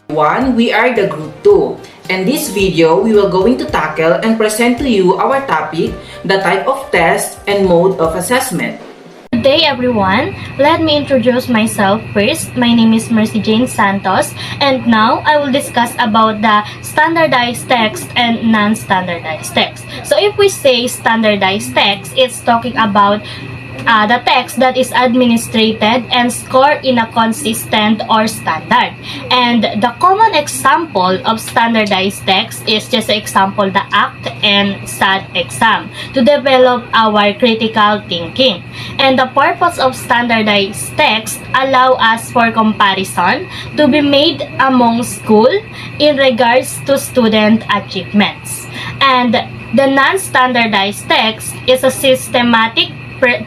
One, we are the group 2. In this video, we will going to tackle and present to you our topic, the type of test and mode of assessment. Good day everyone. Let me introduce myself first. My name is Mercy Jane Santos and now I will discuss about the standardized text and non-standardized text. So if we say standardized text, it's talking about the text that is administered and scored in a consistent or standard. And the common example of standardized text is just example the ACT and SAT exam to develop our critical thinking. And the purpose of standardized text allow us for comparison to be made among school in regards to student achievements. And the non-standardized text is a systematic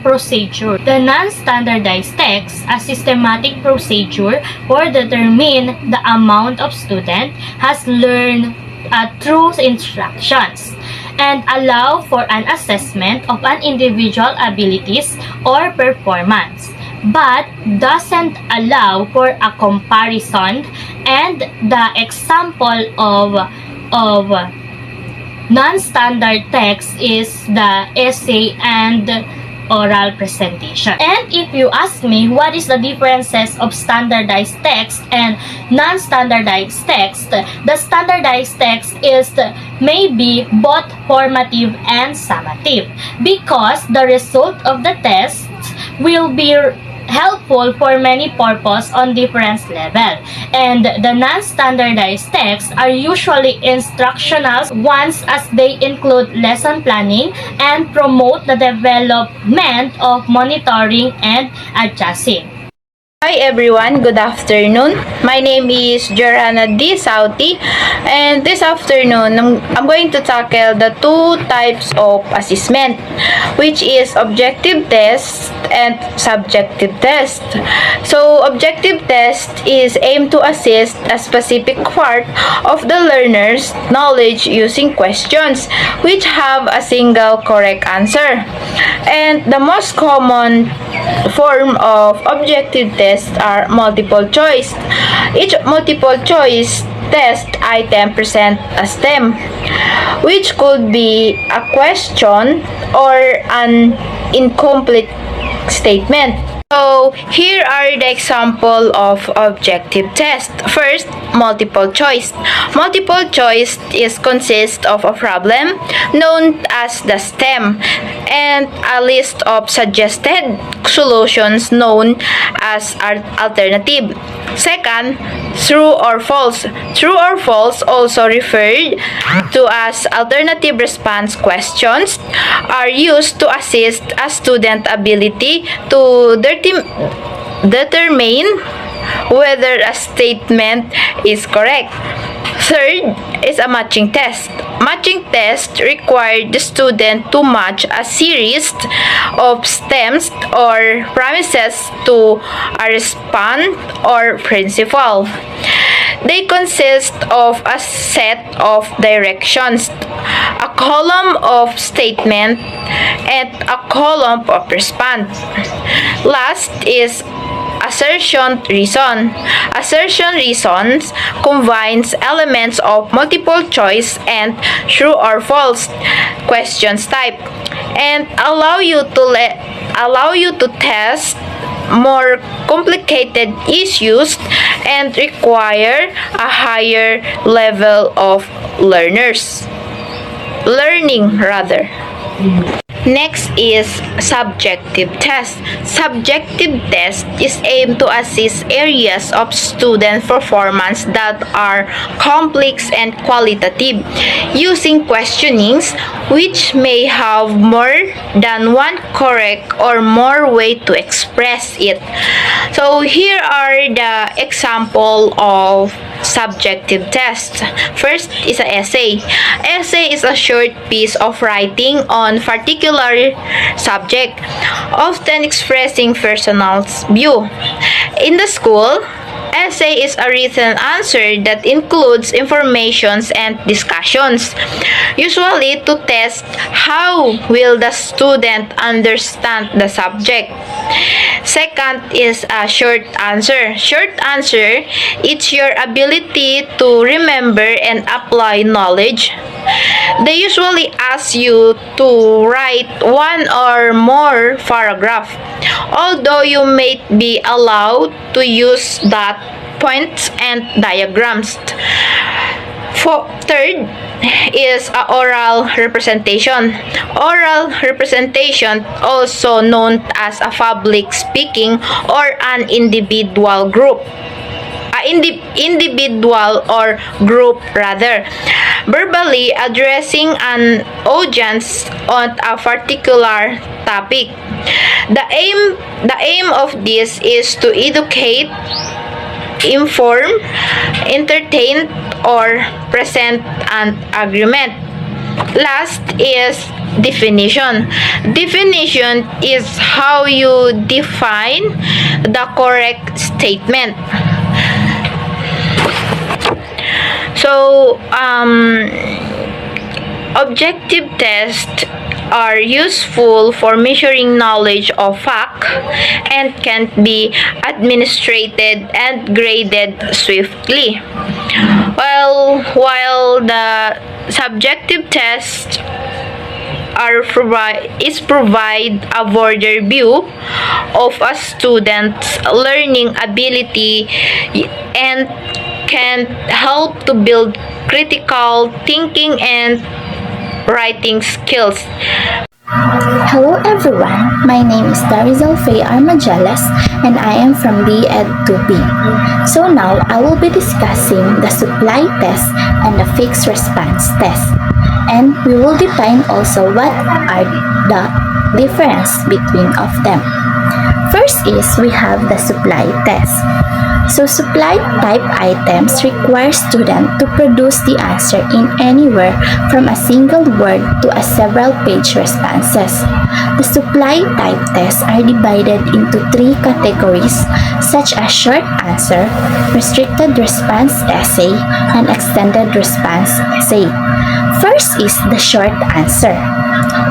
procedure. The non-standardized text, a systematic procedure for determine the amount of student has learned through instructions and allow for an assessment of an individual abilities or performance, but doesn't allow for a comparison. And the example of non-standard text is the essay and oral presentation. And if you ask me what is the differences of standardized text and non-standardized text, the standardized text is maybe both formative and summative because the result of the test will be helpful for many purposes on different level. And the non-standardized texts are usually instructional ones as they include lesson planning and promote the development of monitoring and adjusting. Hi everyone, good afternoon. My name is Jorana D. Sauti, and this afternoon I'm going to tackle the two types of assessment, which is objective test and subjective test. So objective test is aimed to assess a specific part of the learner's knowledge using questions which have a single correct answer. And the most common form of objective test are multiple choice. Each multiple choice test item present a STEM, which could be a question or an incomplete statement. So, here are the example of objective test. First, multiple choice. Multiple choice consists of a problem known as the STEM and a list of suggested solutions known as alternative. Second, true or false. True or false, also referred to as alternative response questions, are used to assist a student ability to determine whether a statement is correct. Third is a matching test. Matching test require the student to match a series of stems or premises to a response or principle. They consist of a set of directions, a column of statement, and a column of response. Last is assertion reason. Assertion reasons combines elements of multiple choice and true or false questions type and allow you to test more complicated issues and require a higher level of learning rather. Next is subjective test. Subjective test is aimed to assess areas of student performance that are complex and qualitative, using questionings which may have more than one correct or more way to express it. So here are the example of subjective test. First is an essay. Essay is a short piece of writing on particular subject, often expressing personal view. In the school, Essay is a written answer that includes informations and discussions, usually to test how will the student understand the subject. Second is a short answer. Short answer is your ability to remember and apply knowledge. They usually ask you to write one or more paragraph, although you may be allowed to use dot points and diagrams. Third is a oral representation. Oral representation, also known as a public speaking or an individual group. Individual or group rather, verbally addressing an audience on a particular topic. The aim of this is to educate, inform, entertain, or present an argument. Last is definition. Definition is how you define the correct statement. So, objective tests are useful for measuring knowledge of fact and can be administered and graded swiftly. Well, while the subjective tests provide a broader view of a student's learning ability and can help to build critical thinking and writing skills. Hello everyone, my name is Darizal Faye Armajales and I am from BEd 2B. So now I will be discussing the supply test and the fixed response test. And we will define also what are the difference between of them. First is we have the supply test. So supply type items require student to produce the answer in anywhere from a single word to a several page responses. The supply type tests are divided into three categories such as short answer, restricted response essay, and extended response essay. First is the short answer.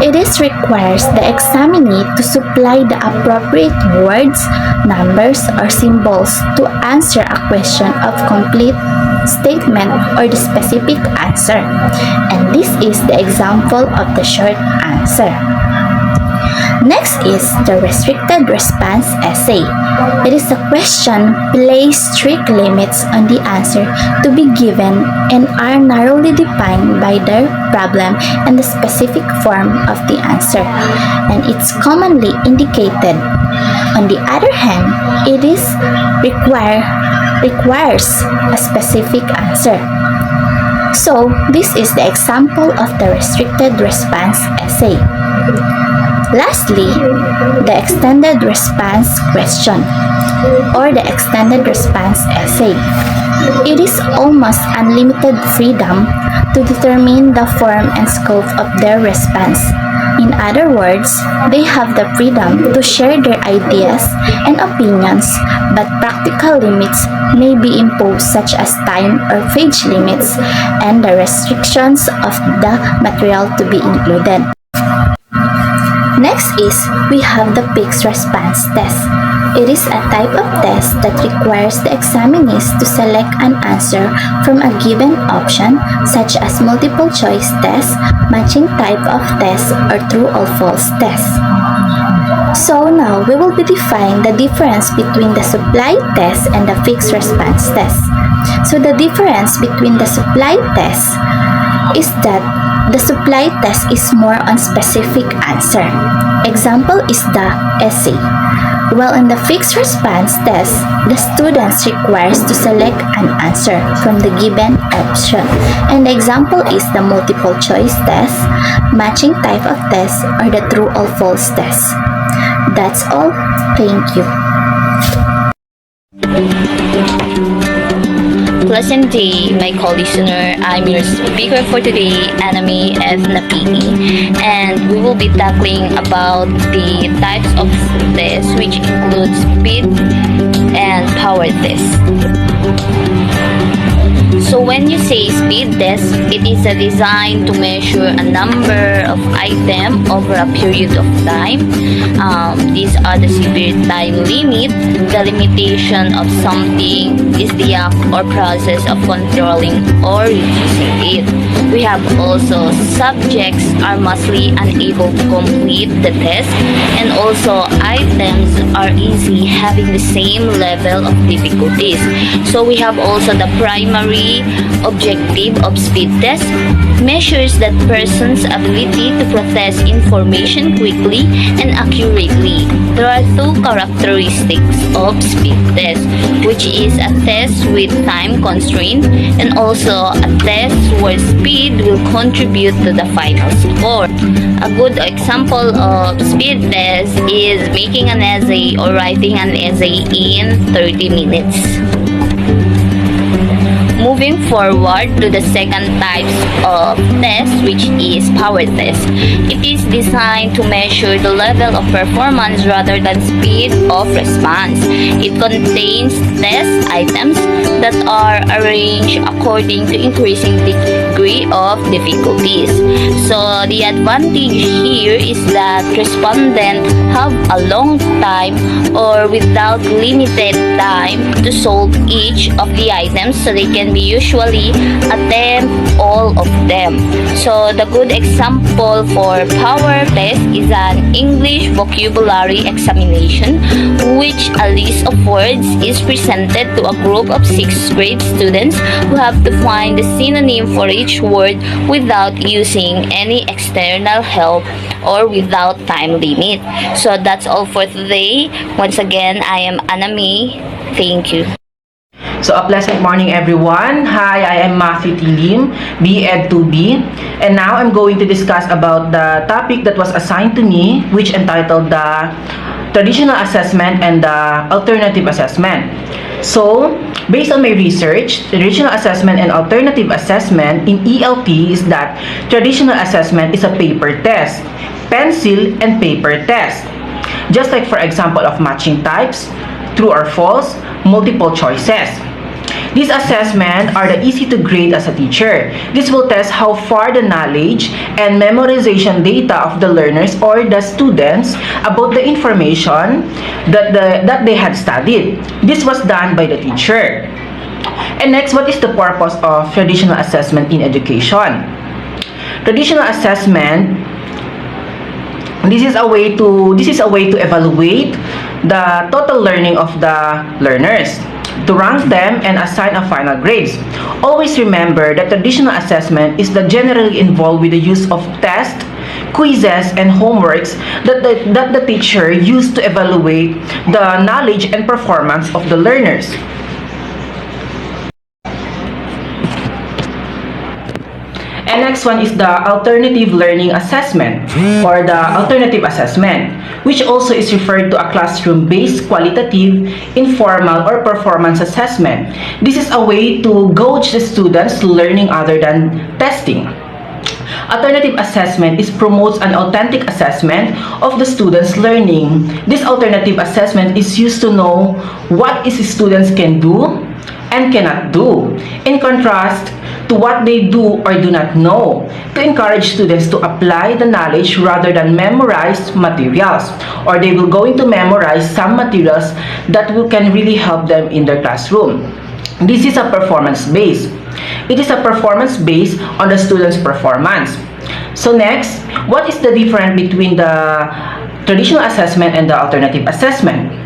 It requires the examinee to supply the appropriate words, numbers, or symbols to answer a question of complete statement or the specific answer. And this is the example of the short answer. Next is the restricted response essay. It is a question place strict limits on the answer to be given and are narrowly defined by their problem and the specific form of the answer, and it's commonly indicated. On the other hand, it requires a specific answer. So, this is the example of the restricted response essay. Lastly, the extended response question or the extended response essay. It is almost unlimited freedom to determine the form and scope of their response. In other words, they have the freedom to share their ideas and opinions, but practical limits may be imposed such as time or page limits and the restrictions of the material to be included. Next is we have the fixed response test. It is a type of test that requires the examinees to select an answer from a given option such as multiple choice test, matching type of test, or true or false test. So now we will be defining the difference between the supply test and the fixed response test. So the difference between the supply test is that the supply test is more on specific answer. Example is the essay. While in the fixed response test, the students requires to select an answer from the given option. And the example is the multiple choice test, matching type of test, or the true or false test. That's all. Thank you. pleasant day, my co-listener. I'm your speaker for today, Anami F. Napini, and we will be tackling about the types of tests, which include speed and power test. So when you say speed test, it is a design to measure a number of items over a period of time. These are the severe time limit. The limitation of something is the act or process of controlling or reducing it. We have also subjects are mostly unable to complete the test, and also items are easy having the same level of difficulties. So we have also the primary objective of speed test, measures that person's ability to process information quickly and accurately. There are two characteristics of speed test, which is a test with time constraint and also a test where speed will contribute to the final score. A good example of speed test is making an essay or writing an essay in 30 minutes. Moving forward to the second types of test, which is power test. It is designed to measure the level of performance rather than speed of response. It contains test items that are arranged according to increasing degree of difficulties. So the advantage here is that respondents have a long time or without limited time to solve each of the items, so they can be usually attempt all of them. So the good example for power test is an English vocabulary examination, which a list of words is presented to a group of 6th grade students who have to find the synonym for each word without using any external help or without time limit. So that's all for today. Once again, I am Anami. Thank you. So a pleasant morning everyone. Hi, I am Matthew Tilim, B.Ed 2B, and now I'm going to discuss about the topic that was assigned to me, which entitled the traditional assessment and the alternative assessment. So, based on my research, traditional assessment and alternative assessment in ELT is that traditional assessment is a paper test, pencil and paper test. Just like for example of matching types, true or false, multiple choices. These assessments are the easy to grade as a teacher. This will test how far the knowledge and memorization data of the learners or the students about the information that they had studied. This was done by the teacher. And next, what is the purpose of traditional assessment in education? Traditional assessment, this is a way to evaluate the total learning of the learners, to rank them and assign a final grades. Always remember that traditional assessment is generally involved with the use of tests, quizzes, and homeworks that the teacher used to evaluate the knowledge and performance of the learners. And next one is the alternative learning assessment or the alternative assessment, which also is referred to a classroom-based qualitative, informal, or performance assessment. This is a way to gauge the students' learning other than testing. Alternative assessment promotes an authentic assessment of the students' learning. This alternative assessment is used to know what students can do and cannot do, in contrast to what they do or do not know, to encourage students to apply the knowledge rather than memorize materials, or they will going to memorize some materials that can really help them in their classroom. This is a performance based. It is a performance based on the student's performance. So next, what is the difference between the traditional assessment and the alternative assessment?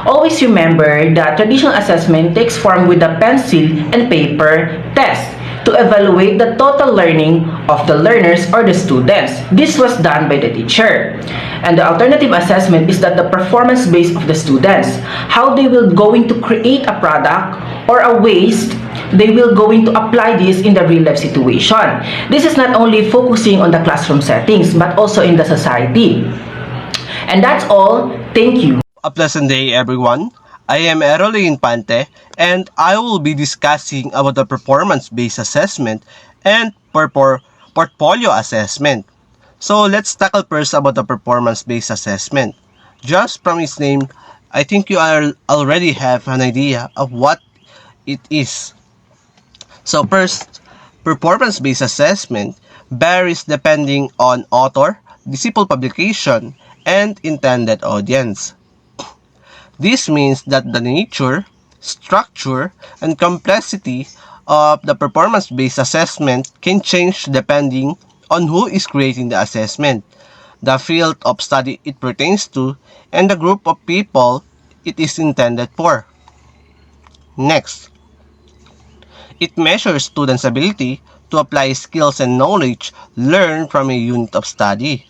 Always remember that traditional assessment takes form with the pencil and paper test to evaluate the total learning of the learners or the students. This was done by the teacher. And the alternative assessment is that the performance base of the students, how they will going to create a product or a waste, they will going to apply this in the real life situation. This is not only focusing on the classroom settings but also in the society. And that's all. Thank you. A pleasant day, everyone. I am Errol Infante and I will be discussing about the performance-based assessment and portfolio assessment. So let's tackle first about the performance-based assessment. Just from its name, I think you already have an idea of what it is. So first, performance-based assessment varies depending on author, disciple publication, and intended audience. This means that the nature, structure, and complexity of the performance-based assessment can change depending on who is creating the assessment, the field of study it pertains to, and the group of people it is intended for. Next, it measures students' ability to apply skills and knowledge learned from a unit of study.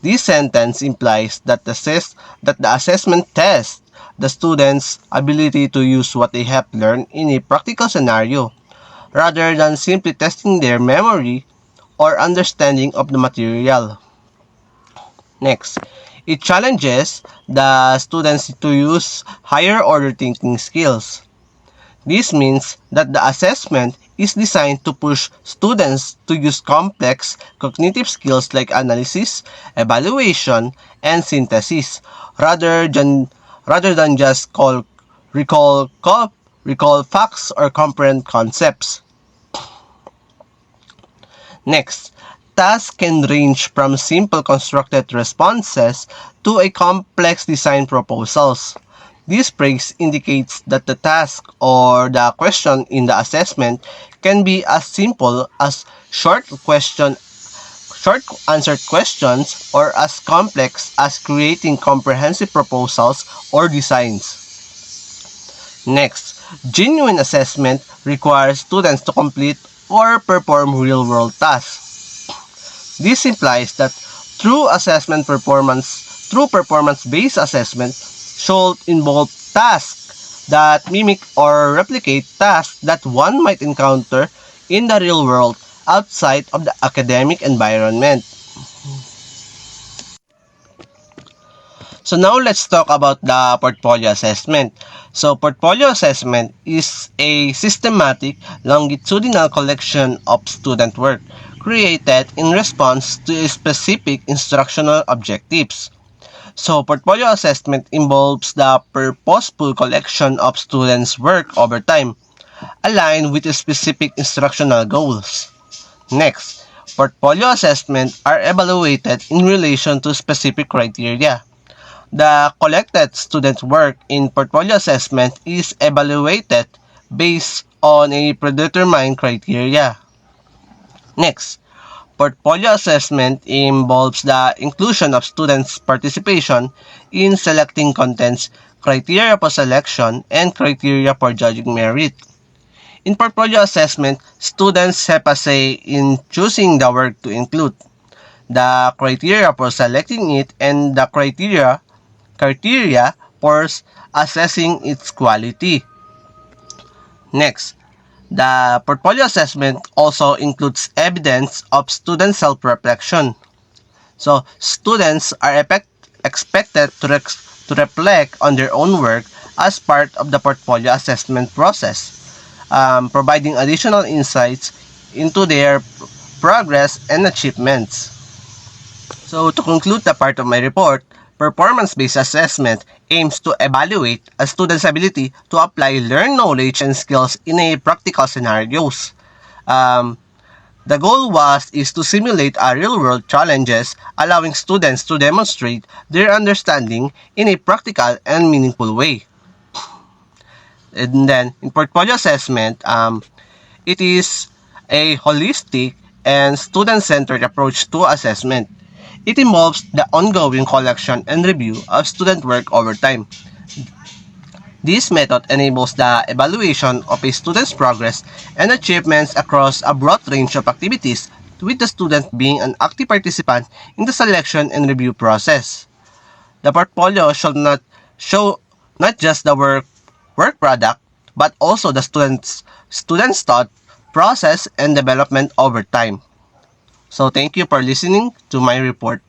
This sentence implies that the assessment tests the students' ability to use what they have learned in a practical scenario, rather than simply testing their memory or understanding of the material. Next, it challenges the students to use higher order thinking skills. This means that the assessment is designed to push students to use complex cognitive skills like analysis, evaluation, and synthesis, rather than just recall facts or comprehend concepts. Next, tasks can range from simple constructed responses to a complex design proposals. This phrase indicates that the task or the question in the assessment can be as simple as short answered questions or as complex as creating comprehensive proposals or designs. Next, genuine assessment requires students to complete or perform real-world tasks. This implies that true performance-based assessment should involve tasks that mimic or replicate tasks that one might encounter in the real world outside of the academic environment. So now let's talk about the portfolio assessment. So portfolio assessment is a systematic longitudinal collection of student work created in response to specific instructional objectives. So portfolio assessment involves the purposeful collection of students' work over time, aligned with specific instructional goals. Next, portfolio assessment are evaluated in relation to specific criteria. The collected student work in portfolio assessment is evaluated based on a predetermined criteria. Next, portfolio assessment involves the inclusion of students' participation in selecting contents, criteria for selection, and criteria for judging merit. In portfolio assessment, students have a say in choosing the work to include, the criteria for selecting it, and the criteria for assessing its quality. Next, the portfolio assessment also includes evidence of student self-reflection. So, students are expected to reflect on their own work as part of the portfolio assessment process, providing additional insights into their progress and achievements. So, to conclude the part of my report, performance-based assessment aims to evaluate a student's ability to apply learned knowledge and skills in a practical scenarios. The goal is to simulate real-world challenges, allowing students to demonstrate their understanding in a practical and meaningful way. And then, in portfolio assessment, it is a holistic and student-centered approach to assessment. It involves the ongoing collection and review of student work over time. This method enables the evaluation of a student's progress and achievements across a broad range of activities, with the student being an active participant in the selection and review process. The portfolio should not show not just the work product, but also the student's thought process and development over time. So thank you for listening to my report.